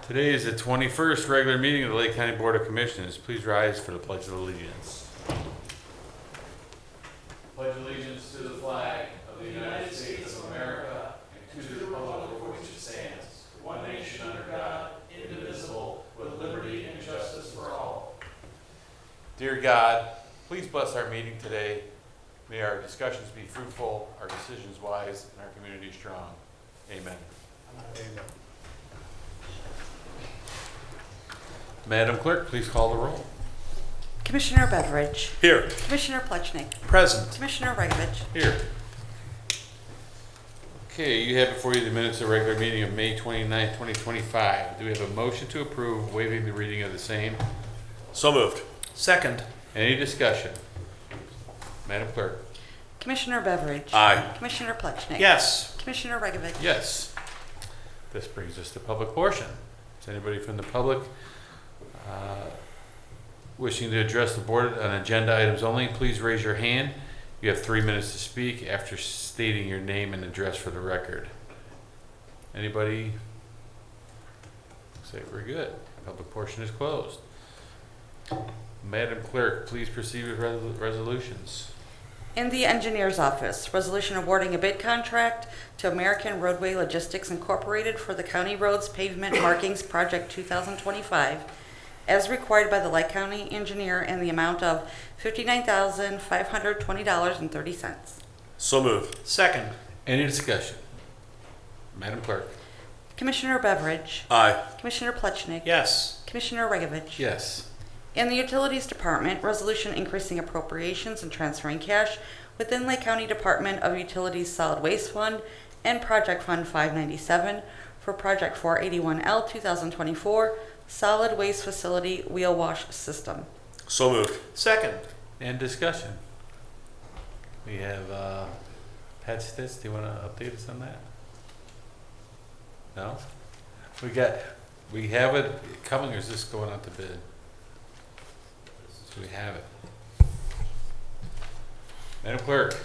Today is the 21st regular meeting of the Lake County Board of Commissioners. Please rise for the Pledge of Allegiance. Pledge allegiance to the flag of the United States of America and to the republic for which it stands, one nation under God, indivisible, with liberty and justice for all. Dear God, please bless our meeting today. May our discussions be fruitful, our decisions wise, and our community strong. Amen. Amen. Madam Clerk, please call the roll. Commissioner Beveridge. Here. Commissioner Plechnik. Present. Commissioner Regovich. Here. Okay, you have before you the minutes of the regular meeting of May 29th, 2025. Do we have a motion to approve waiving the reading of the same? So moved. Second. Any discussion? Madam Clerk? Commissioner Beveridge. Aye. Commissioner Plechnik. Yes. Commissioner Regovich. Yes. This brings us to public portion. Is anybody from the public wishing to address the board on agenda items only, please raise your hand. You have 3 minutes to speak after stating your name and address for the record. Anybody? Looks like we're good. Public portion is closed. Madam Clerk, please proceed with resolutions. In the Engineer's Office, resolution awarding a bid contract to American Roadway Logistics Incorporated for the County Roads Pavement Markings Project 2025, as required by the Lake County Engineer in the amount of $59,520.30. So moved. Second. Any discussion? Madam Clerk? Commissioner Beveridge. Aye. Commissioner Plechnik. Yes. Commissioner Regovich. Yes. In the Utilities Department, resolution increasing appropriations and transferring cash within Lake County Department of Utilities Solid Waste Fund and Project Fund 597 for Project 481L 2024 Solid Waste Facility Wheel Wash System. So moved. Second. And discussion. We have Pat Stitz. Do you want to update us on that? No? We have it coming, or is this going out to bid? So we have it. Madam Clerk?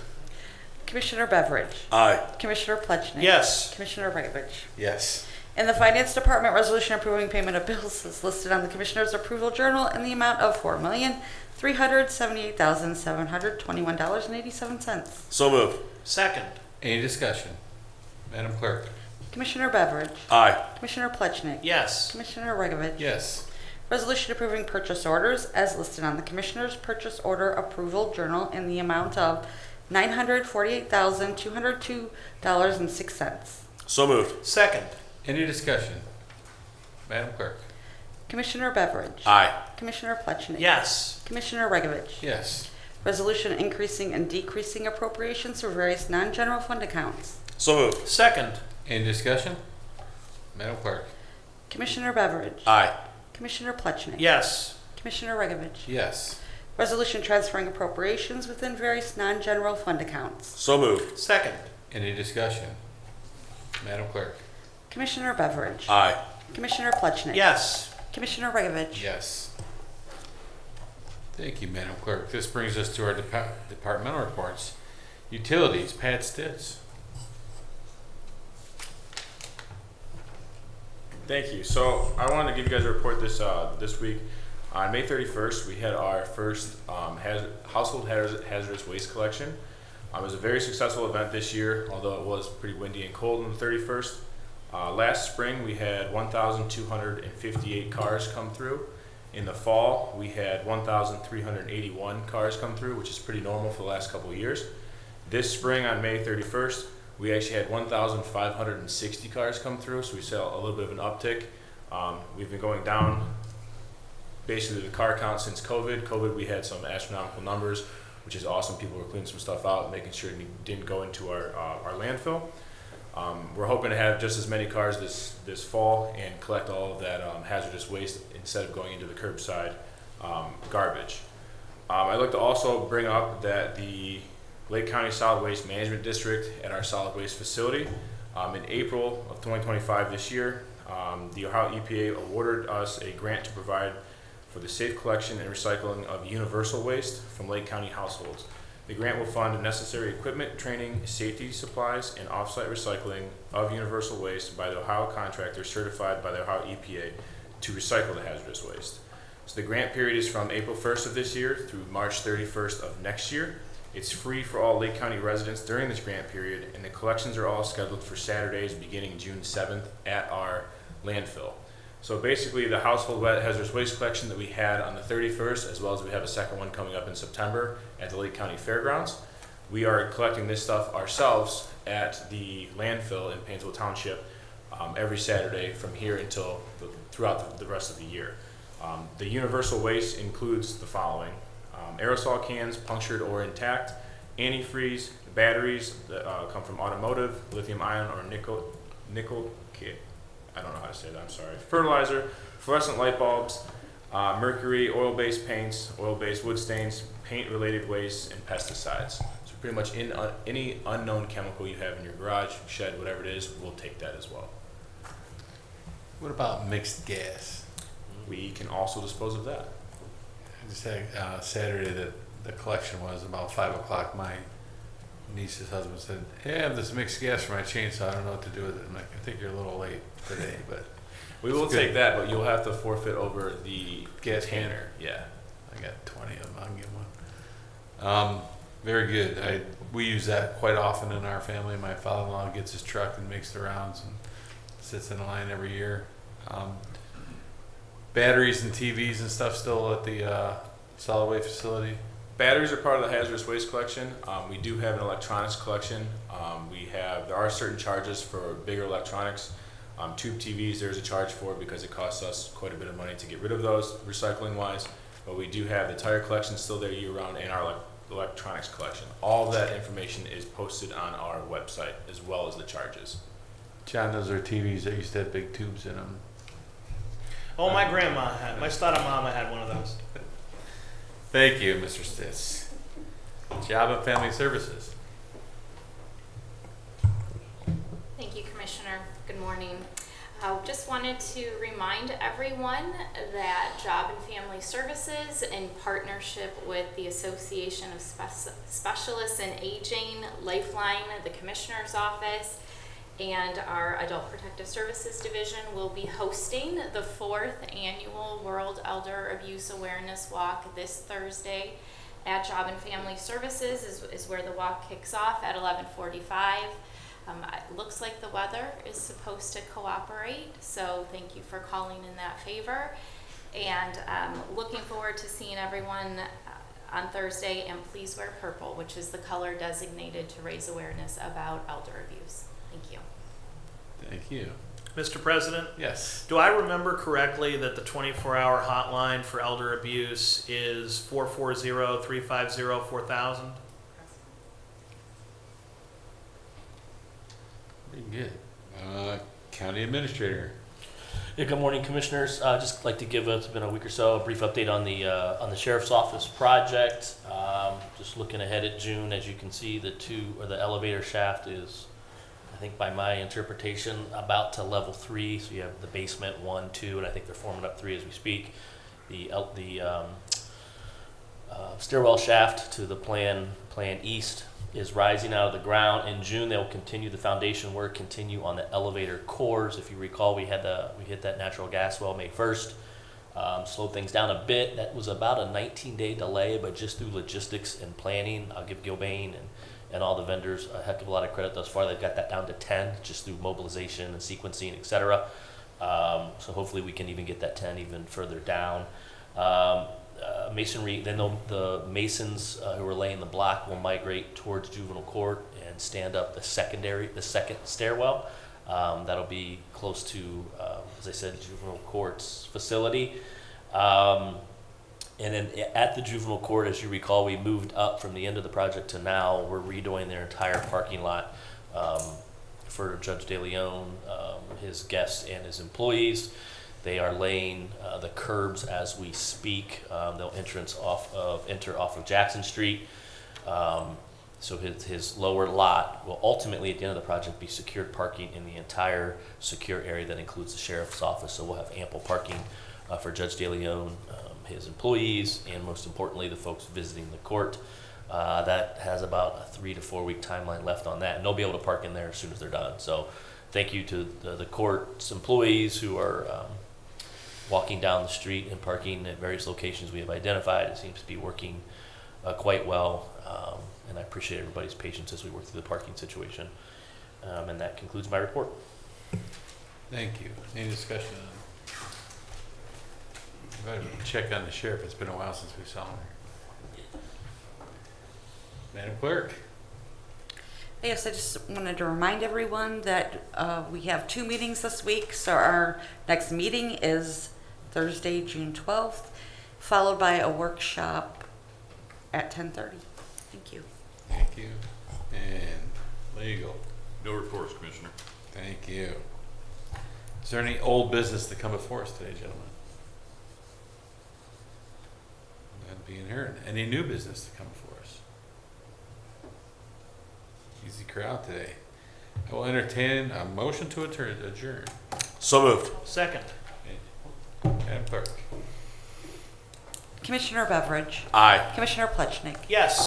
Commissioner Beveridge. Aye. Commissioner Plechnik. Yes. Commissioner Regovich. Yes. In the Finance Department, resolution approving payment of bills is listed on the Commissioner's Approval Journal in the amount of $4,378,721.87. So moved. Second. Any discussion? Madam Clerk? Commissioner Beveridge. Aye. Commissioner Plechnik. Yes. Commissioner Regovich. Yes. Resolution approving purchase orders as listed on the Commissioner's Purchase Order Approval Journal in the amount of $948,202.06. So moved. Second. Any discussion? Madam Clerk? Commissioner Beveridge. Aye. Commissioner Plechnik. Yes. Commissioner Regovich. Yes. Resolution increasing and decreasing appropriations for various non-general fund accounts. So moved. Second. Any discussion? Madam Clerk? Commissioner Beveridge. Aye. Commissioner Plechnik. Yes. Commissioner Regovich. Yes. Resolution transferring appropriations within various non-general fund accounts. So moved. Second. Any discussion? Madam Clerk? Commissioner Beveridge. Aye. Commissioner Plechnik. Yes. Commissioner Regovich. Yes. Thank you, Madam Clerk. This brings us to our departmental reports. Utilities, Pat Stitz. Thank you. So I wanted to give you guys a report this week. On May 31st, we had our first household hazardous waste collection. It was a very successful event this year, although it was pretty windy and cold on the 31st. Last spring, we had 1,258 cars come through. In the fall, we had 1,381 cars come through, which is pretty normal for the last couple of years. This spring, on May 31st, we actually had 1,560 cars come through, so we saw a little bit of an uptick. We've been going down basically the car count since COVID. COVID, we had some astronomical numbers, which is awesome. People were cleaning some stuff out and making sure it didn't go into our landfill. We're hoping to have just as many cars this fall and collect all of that hazardous waste instead of going into the curbside garbage. I'd like to also bring up that the Lake County Solid Waste Management District at our solid waste facility, in April of 2025 this year, the Ohio EPA awarded us a grant to provide for the safe collection and recycling of universal waste from Lake County households. The grant will fund necessary equipment, training, safety supplies, and off-site recycling of universal waste by the Ohio contractor certified by the Ohio EPA to recycle the hazardous waste. So the grant period is from April 1st of this year through March 31st of next year. It's free for all Lake County residents during this grant period, and the collections are all scheduled for Saturdays beginning June 7th at our landfill. So basically, the household hazardous waste collection that we had on the 31st, as well as we have a second one coming up in September at the Lake County Fairgrounds, we are collecting this stuff ourselves at the landfill in Painesville Township every Saturday from here until throughout the rest of the year. The universal waste includes the following: aerosol cans, punctured or intact, antifreeze, batteries that come from automotive, lithium ion or nickel I don't know how to say that, I'm sorry. Fertilizer, fluorescent light bulbs, mercury, oil-based paints, oil-based wood stains, paint-related waste, and pesticides. So pretty much any unknown chemical you have in your garage, shed, whatever it is, we'll take that as well. What about mixed gas? We can also dispose of that. I just had Saturday that the collection was about 5 o'clock. My niece's husband said, "Hey, I have this mixed gas for my chainsaw. I don't know what to do with it." I'm like, "I think you're a little late today, but We will It's take good. that, but you'll have to forfeit over the gas container. can. Yeah. I got 20 of them. I can get one." Very good. We use that quite often in our family. My father-in-law gets his truck and makes the rounds and sits in a line every year. Batteries and TVs and stuff still at the solid waste facility. Batteries are part of the hazardous waste collection. We do have an electronics collection. There are certain charges for bigger electronics. Tube TVs, there's a charge for because it costs us quite a bit of money to get rid of those, recycling wise. But we do have the tire collection still there year round and our electronics collection. All of that information is posted on our website as well as the charges. John, those are TVs that used to have big tubes in them. Oh, my grandma had, my mama had one of those. Thank you, Mr. Stitz. Job and Family Services. Thank you, Commissioner. Good morning. Just wanted to remind everyone that Job and Family Services, in partnership with the Association of Specialists in Aging, Lifeline, the Commissioner's Office, and our Adult Protective Services Division, will be hosting the 4th Annual World Elder Abuse Awareness Walk this Thursday at Job and Family Services is where the walk kicks off at 11:45. It looks like the weather is supposed to cooperate, so thank you for calling in that favor. And looking forward to seeing everyone on Thursday, and please wear purple, which is the color designated to raise awareness about elder abuse. Thank you. Thank you. Mr. President, Yes. do I remember correctly that the 24-hour hotline for elder abuse is 440-350-4000? Very good. County Administrator. Yeah, good morning, Commissioners. Just like to give, it's been a week or so, a brief update on the Sheriff's Office project. Just looking ahead at June, as you can see, the elevator shaft is, I think by my interpretation, about to level 3. So you have the basement 1, 2, and I think they're forming up 3 as we speak. The stairwell shaft to the plan east is rising out of the ground. In June, they'll continue the foundation work, continue on the elevator cores. If you recall, we hit that natural gas well May 1st. Slowed things down a bit. That was about a 19-day delay, but just through logistics and planning, I'll give Gilbane and all the vendors a heck of a lot of credit thus far. They've got that down to 10 just through mobilization and sequencing, etc. So hopefully we can even get that 10 even further down. Masonry, then the masons who are laying the block will migrate towards juvenile court and stand up the second stairwell. That'll be close to, as I said, juvenile court's facility. And then at the juvenile court, as you recall, we moved up from the end of the project to now. We're redoing their entire parking lot for Judge De Leon, his guests, and his employees. They are laying the curbs as we speak. They'll enter off of Jackson Street. So his lower lot will ultimately, at the end of the project, be secured parking in the entire secure area that includes the sheriff's office. So we'll have ample parking for Judge De Leon, his employees, and most importantly, the folks visiting the court. That has about a 3 to 4 week timeline left on that, and they'll be able to park in there as soon as they're done. So thank you to the court's employees who are walking down the street and parking at various locations we have identified. It seems to be working quite well, and I appreciate everybody's patience as we work through the parking situation. And that concludes my report. Thank you. Any discussion on? Better check on the sheriff. It's been a while since we saw him. Madam Clerk? Yes, I just wanted to remind everyone that we have 2 meetings this week. So our next meeting is Thursday, June 12th, followed by a workshop at 10:30. Thank you. Thank you. And legal? No reports, Commissioner. Thank you. Is there any old business to come before us today, gentlemen? None being heard. Any new business to come before us? Easy crowd today. I will entertain a motion to adjourn. So moved. Second. Madam Clerk? Commissioner Beveridge, Aye. Commissioner Plechnik, Yes.